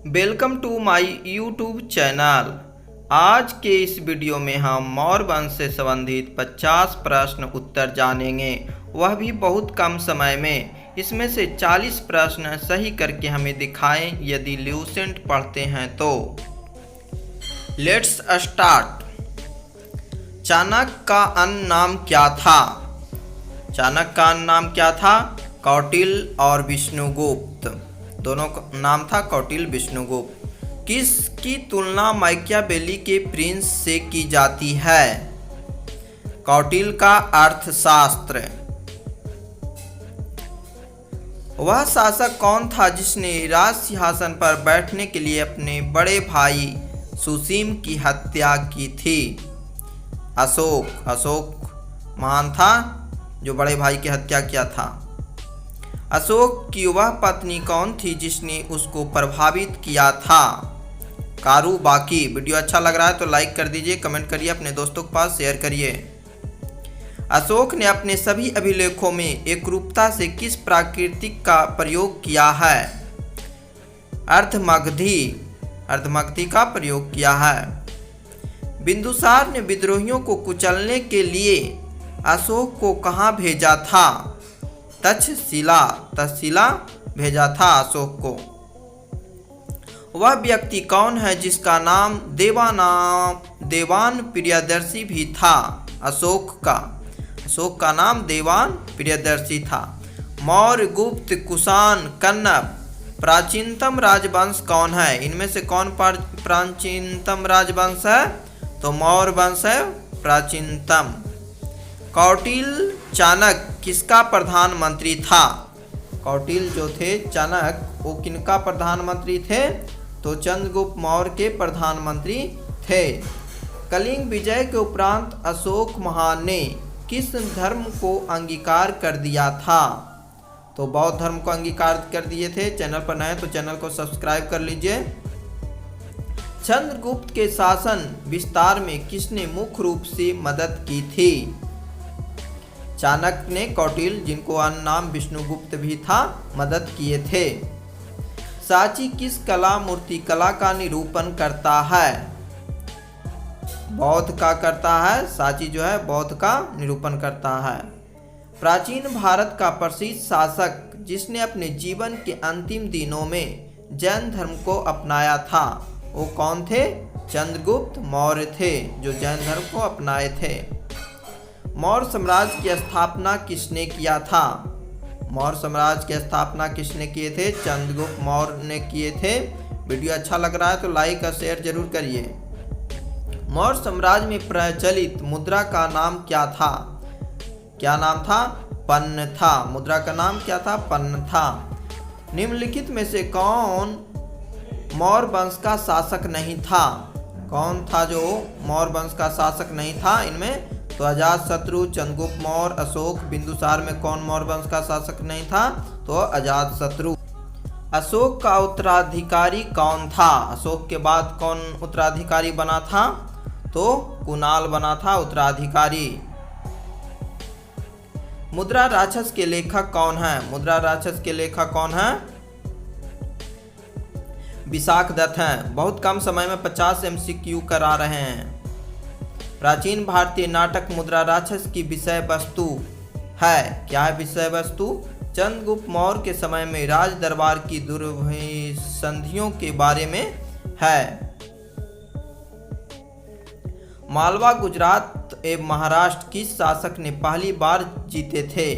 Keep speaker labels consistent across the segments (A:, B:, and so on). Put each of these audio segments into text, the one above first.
A: Welcome to my YouTube channel. आज के इस वीडियो में हम मौर्य वंश से संबंधित 50 प्रश्न उत्तर जानेंगे, वह भी बहुत कम समय में। इसमें से 40 प्रश्न सही करके हमें दिखाएं यदि ल्यूसेंट पढ़ते हैं तो। Let's start. चाणक्य का अन्य नाम क्या था? चाणक्य का अन्य नाम क्या था? कौटिल्य और विष्णुगुप्त, दोनों का नाम था कौटिल्य विष्णुगुप्त। किसकी तुलना माकियावेली के प्रिंस से की जाती है? कौटिल्य का अर्थशास्त्र। वह शासक कौन था जिसने राज सिंहासन पर बैठने के लिए अपने बड़े भाई सुसीम की हत्या की थी? अशोक। अशोक महान था जो बड़े भाई की हत्या किया था। अशोक की वह पत्नी कौन थी जिसने उसको प्रभावित किया था? कारूबाकी। वीडियो अच्छा लग रहा है तो लाइक कर दीजिए, कमेंट करिए, अपने दोस्तों के पास शेयर करिए। अशोक ने अपने सभी अभिलेखों में एकरूपता से किस प्राकृतिक का प्रयोग किया है? अर्धमगधी। अर्धमगधी का प्रयोग किया है। बिंदुसार ने विद्रोहियों को कुचलने के लिए अशोक को कहाँ भेजा था? तक्षशिला। तक्षशिला भेजा था अशोक को। वह व्यक्ति कौन है जिसका नाम देवान प्रियदर्शी भी था? अशोक का। अशोक का नाम देवान प्रियदर्शी था। मौर्य, गुप्त, कुषाण, कण्व प्राचीनतम राजवंश कौन है? इनमें से कौन प्राचीनतम राजवंश है? तो मौर्य वंश है प्राचीनतम। कौटिल्य चाणक्य किसका प्रधानमंत्री था? कौटिल्य जो थे चाणक्य वो किनका प्रधानमंत्री थे? तो चंद्रगुप्त मौर्य के प्रधानमंत्री थे। कलिंग विजय के उपरांत अशोक महान ने किस धर्म को अंगीकार कर दिया था? तो बौद्ध धर्म को अंगीकार कर दिए थे। चैनल पर नए तो चैनल को सब्सक्राइब कर लीजिए। चंद्रगुप्त के शासन विस्तार में किसने मुख्य रूप से मदद की थी? चाणक्य ने कौटिल्य, जिनको अन्य नाम विष्णुगुप्त भी था, मदद किए थे। सांची किस कला मूर्तिकला का निरूपण करता है? बौद्ध का करता है। सांची जो है बौद्ध का निरूपण करता है। प्राचीन भारत का प्रसिद्ध शासक जिसने अपने जीवन के अंतिम दिनों में जैन धर्म को अपनाया था, वो कौन थे? चंद्रगुप्त मौर्य थे जो जैन धर्म को अपनाए थे। मौर्य साम्राज्य की स्थापना किसने किया था? मौर्य साम्राज्य की स्थापना किसने किए थे? चंद्रगुप्त मौर्य ने किए थे। वीडियो अच्छा लग रहा है तो लाइक और शेयर जरूर करिए। मौर्य साम्राज्य में प्रचलित मुद्रा का नाम क्या था? क्या नाम था? पन्न था। मुद्रा का नाम क्या था? पन्न था। निम्नलिखित में से कौन मौर्य वंश का शासक नहीं था? कौन था जो मौर्य वंश का शासक नहीं था? इनमें तो अजातशत्रु, चंद्रगुप्त मौर्य, अशोक, बिंदुसार में कौन मौर्य वंश का शासक नहीं था? तो अजातशत्रु। अशोक का उत्तराधिकारी कौन था? अशोक के बाद कौन उत्तराधिकारी बना था? तो कुणाल बना था उत्तराधिकारी। मुद्रा राक्षस के लेखक कौन है? मुद्रा राक्षस के लेखक कौन है? विशाखदत्त हैं। बहुत कम समय में 50 MCQ करा रहे हैं। प्राचीन भारतीय नाटक मुद्रा राक्षस की विषय वस्तु है। क्या है विषय वस्तु? चंद्रगुप्त मौर्य के समय में राज दरबार की दुर्विसंधियों के बारे में है। मालवा, गुजरात एवं महाराष्ट्र किस शासक ने पहली बार जीते थे?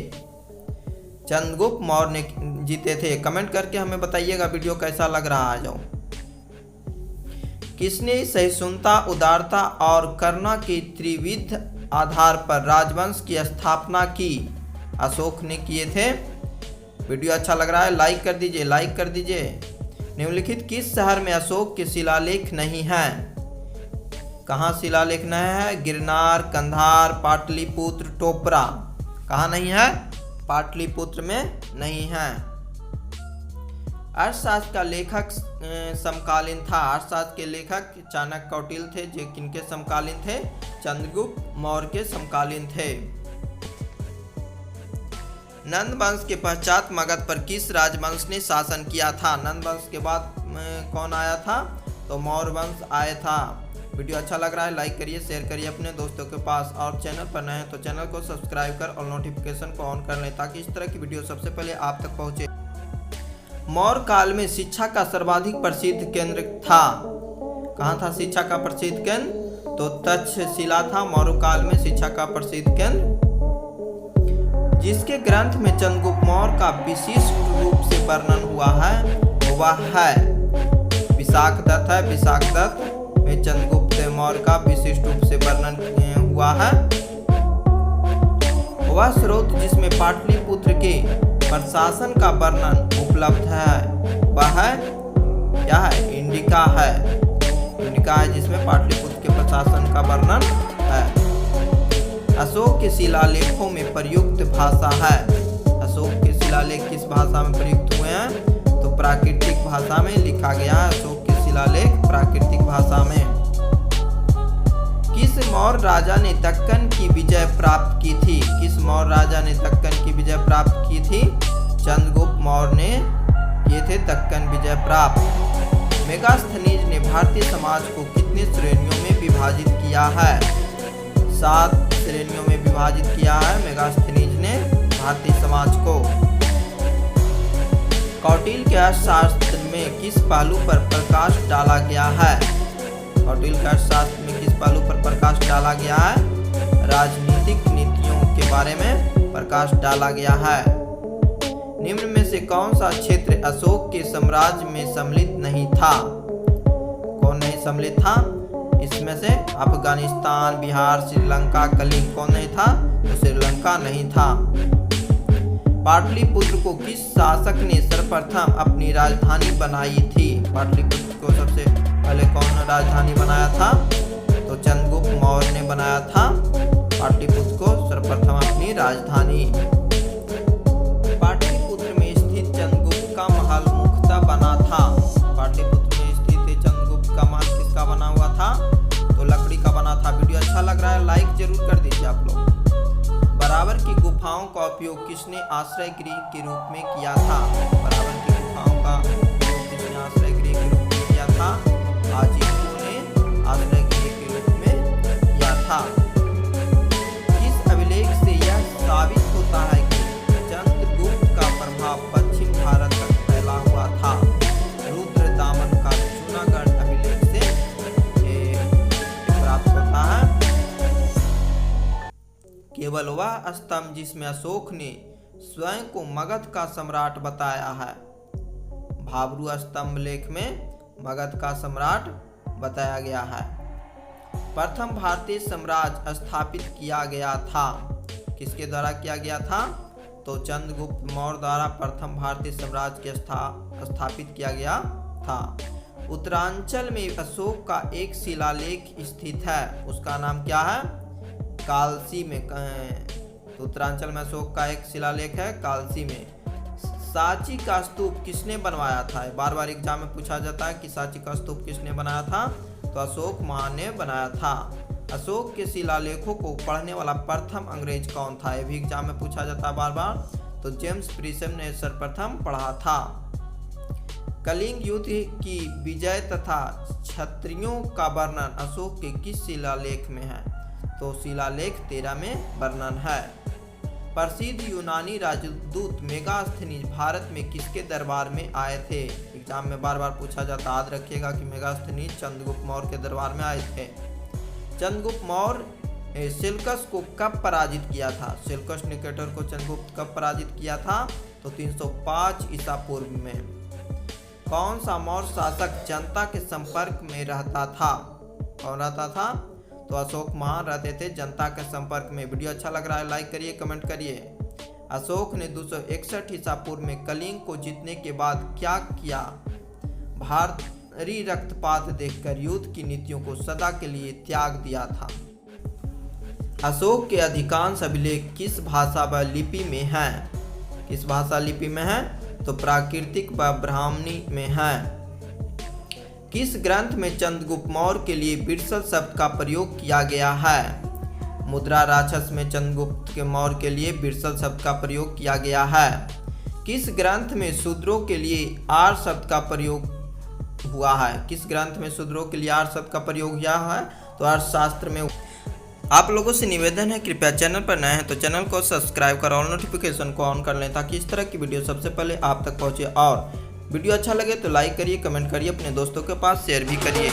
A: चंद्रगुप्त मौर्य ने जीते थे। कमेंट करके हमें बताइएगा वीडियो कैसा लग रहा है। जो किसने सहिष्णुता, उदारता और करुणा के त्रिविध आधार पर राजवंश की स्थापना की? अशोक ने किए थे। वीडियो अच्छा लग रहा है लाइक कर दीजिए, लाइक कर दीजिए। निम्नलिखित किस शहर में अशोक के शिलालेख नहीं है? कहाँ शिलालेख नहीं है? गिरनार, कंधार, पाटलिपुत्र, टोपरा। कहाँ नहीं है? पाटलिपुत्र में नहीं है। अर्थशास्त्र का लेखक समकालीन था। अर्थशास्त्र के लेखक चाणक्य, कौटिल्य थे जो किनके समकालीन थे? चंद्रगुप्त मौर्य के समकालीन थे। नंद वंश के पश्चात मगध पर किस राजवंश ने शासन किया था? नंद वंश के बाद में कौन आया था? तो मौर्य वंश आया था। वीडियो अच्छा लग रहा है लाइक करिए, शेयर करिए अपने दोस्तों के पास, और चैनल पर नए हैं तो चैनल को सब्सक्राइब कर और नोटिफिकेशन को ऑन कर लें ताकि इस तरह की वीडियो सबसे पहले आप तक पहुंचे। मौर्य काल में शिक्षा का सर्वाधिक प्रसिद्ध केंद्र था। कहाँ था शिक्षा का प्रसिद्ध केंद्र? तो तक्षशिला था मौर्य काल में शिक्षा का प्रसिद्ध केंद्र। जिसके ग्रंथ में चंद्रगुप्त मौर्य का विशिष्ट रूप से वर्णन हुआ है वह है विशाखदत्त है। विशाखदत्त में चंद्रगुप्त मौर्य का विशिष्ट रूप से वर्णन हुआ है। वह स्रोत जिसमें पाटलिपुत्र के प्रशासन का वर्णन उपलब्ध है वह है क्या है? इंडिका है। इंडिका है जिसमें पाटलिपुत्र के प्रशासन का वर्णन है। अशोक के शिलालेखों में प्रयुक्त भाषा है। अशोक के शिलालेख किस भाषा में प्रयुक्त हुए हैं? तो प्राकृतिक भाषा में लिखा गया है। अशोक के शिलालेख प्राकृतिक भाषा में। किस मौर्य राजा ने दक्कन की विजय प्राप्त की थी? किस मौर्य राजा ने दक्कन की विजय प्राप्त की थी? चंद्रगुप्त मौर्य ने किए थे दक्कन विजय प्राप्त। मेगास्थनीज ने भारतीय समाज को कितनी श्रेणियों में विभाजित किया है? 7 श्रेणियों में विभाजित किया है मेगास्थनीज ने भारतीय समाज को। कौटिल्य के अर्थशास्त्र में किस पहलू पर प्रकाश डाला गया है? कौटिल्य के अर्थशास्त्र में किस पहलू पर प्रकाश डाला गया है? राजनीतिक नीतियों के बारे में प्रकाश डाला गया है। निम्न में से कौन सा क्षेत्र अशोक के साम्राज्य में सम्मिलित नहीं था? कौन नहीं सम्मिलित था? इसमें से अफगानिस्तान, बिहार, श्रीलंका, कलिंग कौन नहीं था? तो श्रीलंका नहीं था। पाटलिपुत्र को किस शासक ने सर्वप्रथम अपनी राजधानी बनाई थी? पाटलिपुत्र को सबसे पहले कौन राजधानी बनाया था? तो चंद्रगुप्त मौर्य ने बनाया था पाटलिपुत्र को सर्वप्रथम अपनी राजधानी। पाटलिपुत्र में स्थित चंद्रगुप्त का महल मुख्यतः बना था। पाटलिपुत्र में स्थित चंद्रगुप्त का महल किसका बना हुआ था? तो लकड़ी का बना था। वीडियो अच्छा लग रहा है लाइक जरूर कर दीजिए आप लोग। बराबर की गुफाओं का उपयोग किसने आश्रय गृह के रूप में किया था? बराबर की गुफाओं का उपयोग किसने आश्रय गृह के रूप में किया था? आजीविकों ने आश्रय गृह के रूप में किया था। इस अभिलेख से यह साबित होता है कि चंद्रगुप्त का प्रभाव पश्चिम भारत तक फैला हुआ था। रुद्र दामन का जूनागढ़ अभिलेख से प्राप्त होता है। केवल वह स्तंभ जिसमें अशोक ने स्वयं को मगध का सम्राट बताया है। भाब्रू स्तंभ लेख में मगध का सम्राट बताया गया है। प्रथम भारतीय साम्राज्य स्थापित किया गया था। किसके द्वारा किया गया था? तो चंद्रगुप्त मौर्य द्वारा प्रथम भारतीय साम्राज्य के स्थापित किया गया था। उत्तरांचल में अशोक का एक शिलालेख स्थित है। उसका नाम क्या है? कालसी में। तो उत्तरांचल में अशोक का एक शिलालेख है कालसी में। सांची का स्तूप किसने बनवाया था? बार बार एग्जाम में पूछा जाता है कि सांची का स्तूप किसने बनाया था? तो अशोक महान ने बनाया था। अशोक के शिलालेखों को पढ़ने वाला प्रथम अंग्रेज कौन था? यह भी एग्जाम में पूछा जाता है बार बार। तो जेम्स प्रीसम ने सर्वप्रथम पढ़ा था। कलिंग युद्ध की विजय तथा क्षत्रियों का वर्णन अशोक के किस शिलालेख में है? तो शिलालेख 13 में वर्णन है। प्रसिद्ध यूनानी राजदूत मेगास्थनीज भारत में किसके दरबार में आए थे? एग्जाम में बार बार पूछा जाता, याद रखिएगा कि मेगास्थनीज चंद्रगुप्त मौर्य के दरबार में आए थे। चंद्रगुप्त मौर्य सेल्कस को कब पराजित किया था? सेल्कस निकेटर को चंद्रगुप्त कब पराजित किया था? तो 305 ईसा पूर्व में। कौन सा मौर्य शासक जनता के संपर्क में रहता था? कौन रहता था? तो अशोक महान रहते थे जनता के संपर्क में। वीडियो अच्छा लग रहा है लाइक करिए, कमेंट करिए। अशोक ने 261 ईसा पूर्व में कलिंग को जीतने के बाद क्या किया? भारी रक्तपात देखकर युद्ध की नीतियों को सदा के लिए त्याग दिया था। अशोक के अधिकांश अभिलेख किस भाषा व लिपि में हैं? किस भाषा लिपि में है? तो प्राकृतिक व ब्राह्मणी में है। किस ग्रंथ में चंद्रगुप्त मौर्य के लिए बिरसल शब्द का प्रयोग किया गया है? मुद्रा राक्षस में चंद्रगुप्त के मौर्य के लिए बिरसल शब्द का प्रयोग किया गया है। किस ग्रंथ में शूद्रों के लिए आर शब्द का प्रयोग हुआ है। किस ग्रंथ में शूद्रों के लिए आर्य शब्द का प्रयोग हुआ है? तो अर्थशास्त्र में। आप लोगों से निवेदन है, कृपया चैनल पर नए हैं तो चैनल को सब्सक्राइब कर और नोटिफिकेशन को ऑन कर लें ताकि इस तरह की वीडियो सबसे पहले आप तक पहुंचे। और वीडियो अच्छा लगे तो लाइक करिए, कमेंट करिए, अपने दोस्तों के पास शेयर भी करिए।